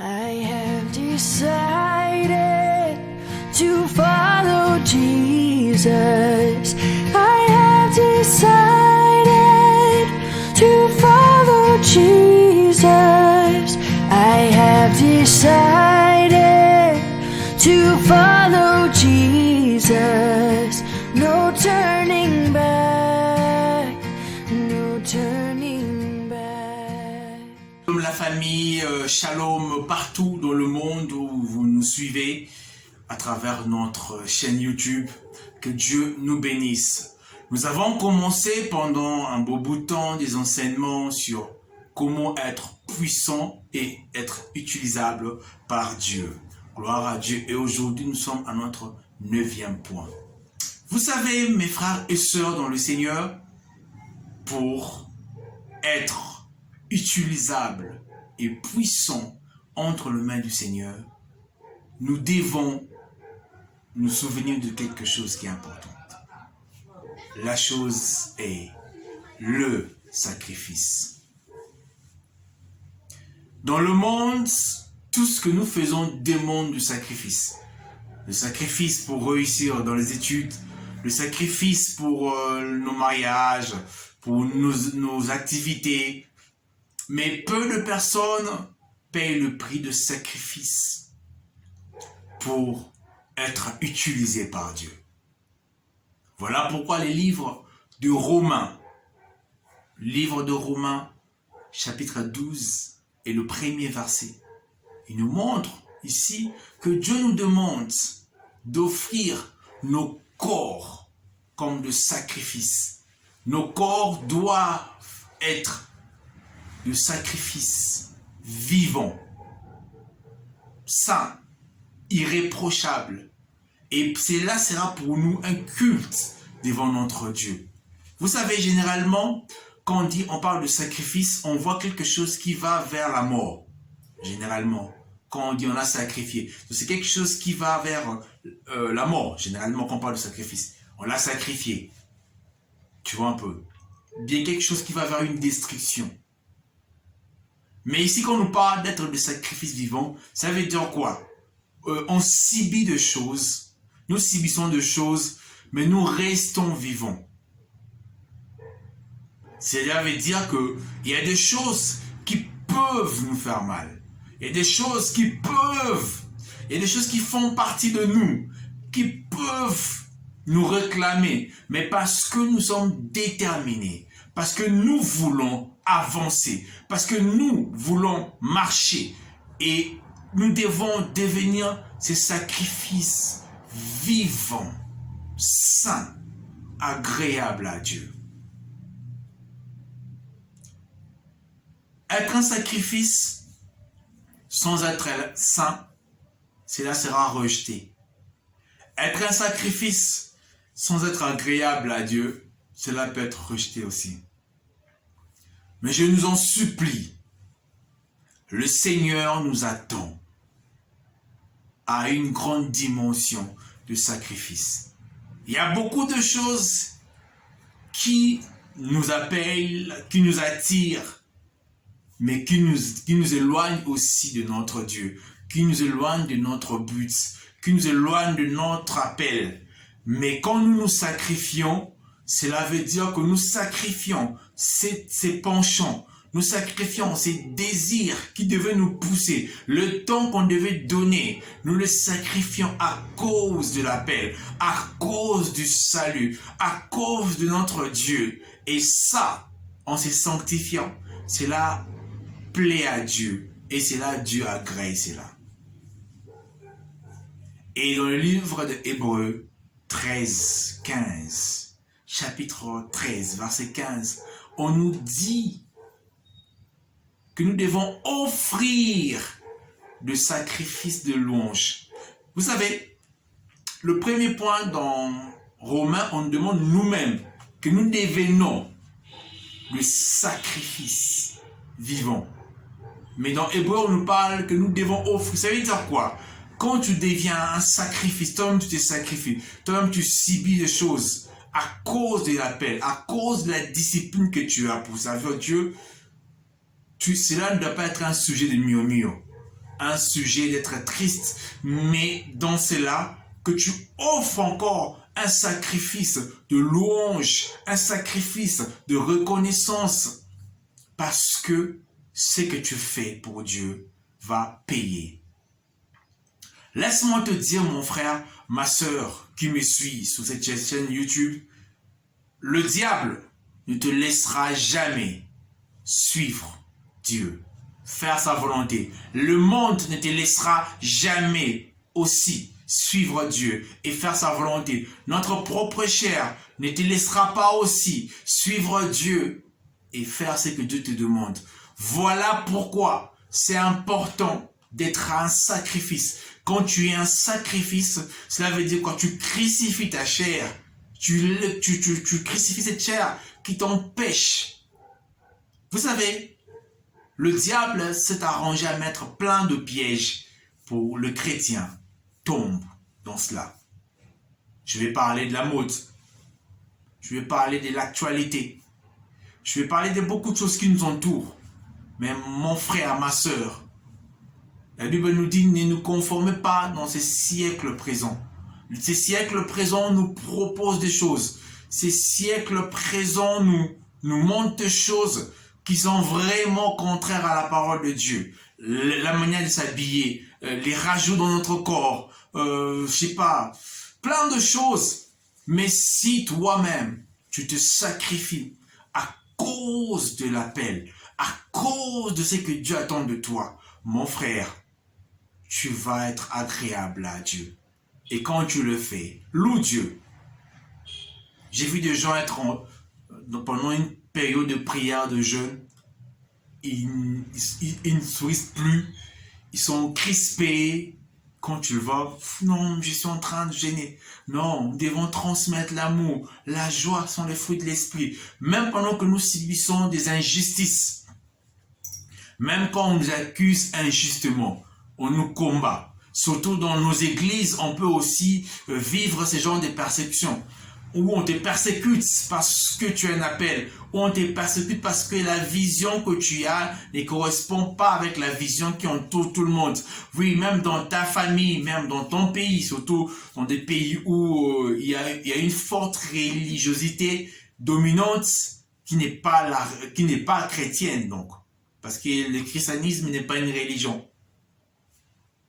I have decided to follow Jesus. I have decided to follow Jesus. I have decided to follow Jesus. No turning back, no turning back. Shalom la famille, shalom partout dans le monde où vous nous suivez à travers notre chaîne YouTube. Que Dieu nous bénisse. Nous avons commencé pendant un beau bout de temps des enseignements sur comment être puissant et être utilisable par Dieu. Gloire à Dieu. Et aujourd'hui, nous sommes à notre 9e point. Vous savez, mes frères et sœurs dans le Seigneur, pour être utilisable et puissant entre les mains du Seigneur, nous devons nous souvenir de quelque chose qui est important. La chose est le sacrifice. Dans le monde, tout ce que nous faisons demande du sacrifice. Le sacrifice pour réussir dans les études, le sacrifice pour nos mariages, pour nos activités. Mais peu de personnes payent le prix de sacrifice pour être utilisées par Dieu. Voilà pourquoi les livres de Romains, chapitre 12 et le premier verset, il nous montre ici que Dieu nous demande d'offrir nos corps comme de sacrifice. Nos corps doivent être de sacrifice vivant, saint, irréprochable. Et cela sera pour nous un culte devant notre Dieu. Vous savez, généralement, quand on parle de sacrifice, on voit quelque chose qui va vers la mort. Généralement, quand on dit on a sacrifié, c'est quelque chose qui va vers la mort. Généralement, quand on parle de sacrifice, on l'a sacrifié. Tu vois un peu. Bien quelque chose qui va vers une destruction. Mais ici, quand on nous parle d'être de sacrifice vivant, ça veut dire quoi? On subit de choses. Nous subissons de choses, mais nous restons vivants. Cela veut dire qu'il y a des choses qui peuvent nous faire mal. Il y a des choses qui font partie de nous, qui peuvent nous réclamer. Mais parce que nous sommes déterminés, parce que nous voulons avancer, parce que nous voulons marcher, et nous devons devenir ces sacrifices vivants, saints, agréables à Dieu. Être un sacrifice sans être saint, cela sera rejeté. Être un sacrifice sans être agréable à Dieu, cela peut être rejeté aussi. Mais je nous en supplie, le Seigneur nous attend à une grande dimension de sacrifice. Il y a beaucoup de choses qui nous appellent, qui nous attirent, mais qui nous éloignent aussi de notre Dieu, qui nous éloignent de notre but, qui nous éloignent de notre appel. Mais quand nous nous sacrifions, cela veut dire que nous sacrifions ces penchants, nous sacrifions ces désirs qui devaient nous pousser, le temps qu'on devait donner, nous le sacrifions à cause de l'appel, à cause du salut, à cause de notre Dieu. Et ça, en se sanctifiant, cela plaît à Dieu et cela Dieu agrée cela. Et dans le livre de Hébreux 13, 15, chapitre 13, verset 15, on nous dit que nous devons offrir le sacrifice de louange. Vous savez, le premier point dans Romains, on nous demande nous-mêmes que nous devenons le sacrifice vivant. Mais dans Hébreux, on nous parle que nous devons offrir. Ça veut dire quoi? Quand tu deviens un sacrifice, toi-même tu te sacrifies, toi-même tu subis des choses à cause de l'appel, à cause de la discipline que tu as pour servir Dieu. Cela ne doit pas être un sujet de murmure, un sujet d'être triste, mais dans cela, que tu offres encore un sacrifice de louange, un sacrifice de reconnaissance, parce que ce que tu fais pour Dieu va payer. Laisse-moi te dire, mon frère, ma sœur qui me suit sur cette chaîne YouTube, le diable ne te laissera jamais suivre Dieu, faire sa volonté. Le monde ne te laissera jamais aussi suivre Dieu et faire sa volonté. Notre propre chair ne te laissera pas aussi suivre Dieu et faire ce que Dieu te demande. Voilà pourquoi c'est important d'être un sacrifice. Quand tu es un sacrifice, cela veut dire quand tu crucifies ta chair, tu crucifies cette chair qui t'empêche. Vous savez, le diable s'est arrangé à mettre plein de pièges pour le chrétien tombe dans cela. Je vais parler de la mode. Je vais parler de l'actualité. Je vais parler de beaucoup de choses qui nous entourent. Mais mon frère, ma sœur, la Bible nous dit, ne nous conformez pas dans ces siècles présents. Ces siècles présents nous proposent des choses. Ces siècles présents nous montrent des choses qui sont vraiment contraires à la parole de Dieu. La manière de s'habiller, les rajouts dans notre corps, je sais pas, plein de choses. Mais si toi-même, tu te sacrifies à cause de l'appel, à cause de ce que Dieu attend de toi, mon frère, tu vas être agréable à Dieu. Et quand tu le fais, loue Dieu. J'ai vu des gens être pendant une période de prière, de jeûne, ils ne sourient plus, ils sont crispés. Quand tu le vois, non, je suis en train de gêner. Non, nous devons transmettre l'amour, la joie sont les fruits de l'esprit. Même pendant que nous subissons des injustices, même quand on nous accuse injustement, on nous combat. Surtout dans nos églises, on peut aussi vivre ce genre de persécutions. Où on te persécute parce que tu as un appel, où on te persécute parce que la vision que tu as ne correspond pas avec la vision qui entoure tout le monde. Oui, même dans ta famille, même dans ton pays, surtout dans des pays où il y a une forte religiosité dominante qui n'est pas chrétienne, donc. Parce que le christianisme n'est pas une religion.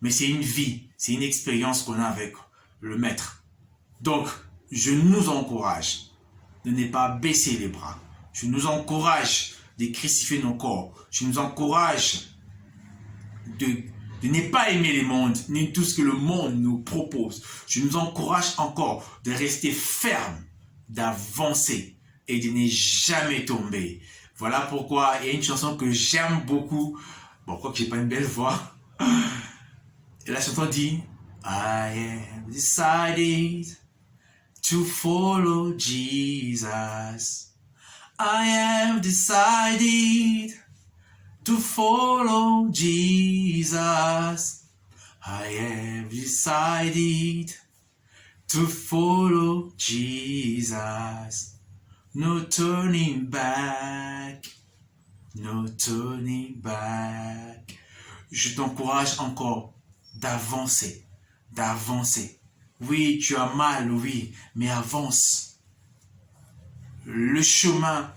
Mais c'est une vie, c'est une expérience qu'on a avec le Maître. Donc, je nous encourage de ne pas baisser les bras. Je nous encourage de crucifier nos corps. Je nous encourage de ne pas aimer le monde, ni tout ce que le monde nous propose. Je nous encourage encore de rester ferme, d'avancer et de ne jamais tomber. Voilà pourquoi il y a une chanson que j'aime beaucoup. Bon, quoi que j'ai pas une belle voix. Et la chanson dit I am decided to follow Jesus. I have decided to follow Jesus. I have decided to follow Jesus. No turning back. No turning back. Je t'encourage encore d'avancer, d'avancer. Oui, tu as mal, oui, mais avance. Le chemin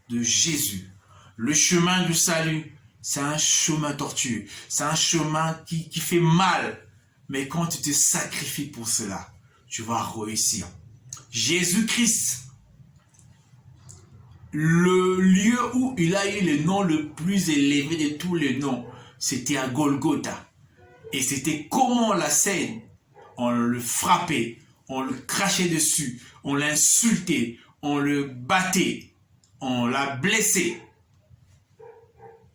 de Jésus, le chemin du salut, c'est un chemin tortueux, c'est un chemin qui fait mal. Mais quand tu te sacrifies pour cela, tu vas réussir. Jésus-Christ, le lieu où il a eu le nom le plus élevé de tous les noms, c'était à Golgotha. Et c'était comment la scène, on le frappait, on le crachait dessus, on l'insultait, on le battait, on l'a blessé.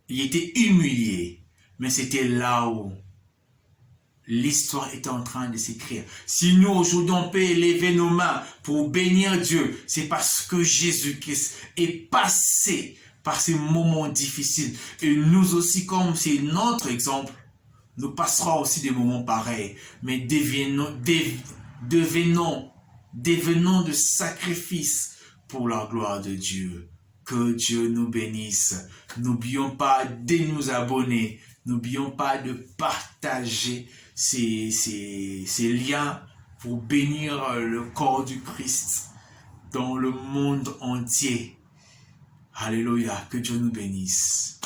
Il était humilié, mais c'était là où l'histoire était en train de s'écrire. Si nous aujourd'hui on peut élever nos mains pour bénir Dieu, c'est parce que Jésus-Christ est passé par ces moments difficiles. Et nous aussi, comme c'est notre exemple, nous passerons aussi des moments pareils. Mais devenons de sacrifices pour la gloire de Dieu. Que Dieu nous bénisse. N'oublions pas de nous abonner. N'oublions pas de partager ces liens pour bénir le corps du Christ dans le monde entier. Alléluia, que Dieu nous bénisse.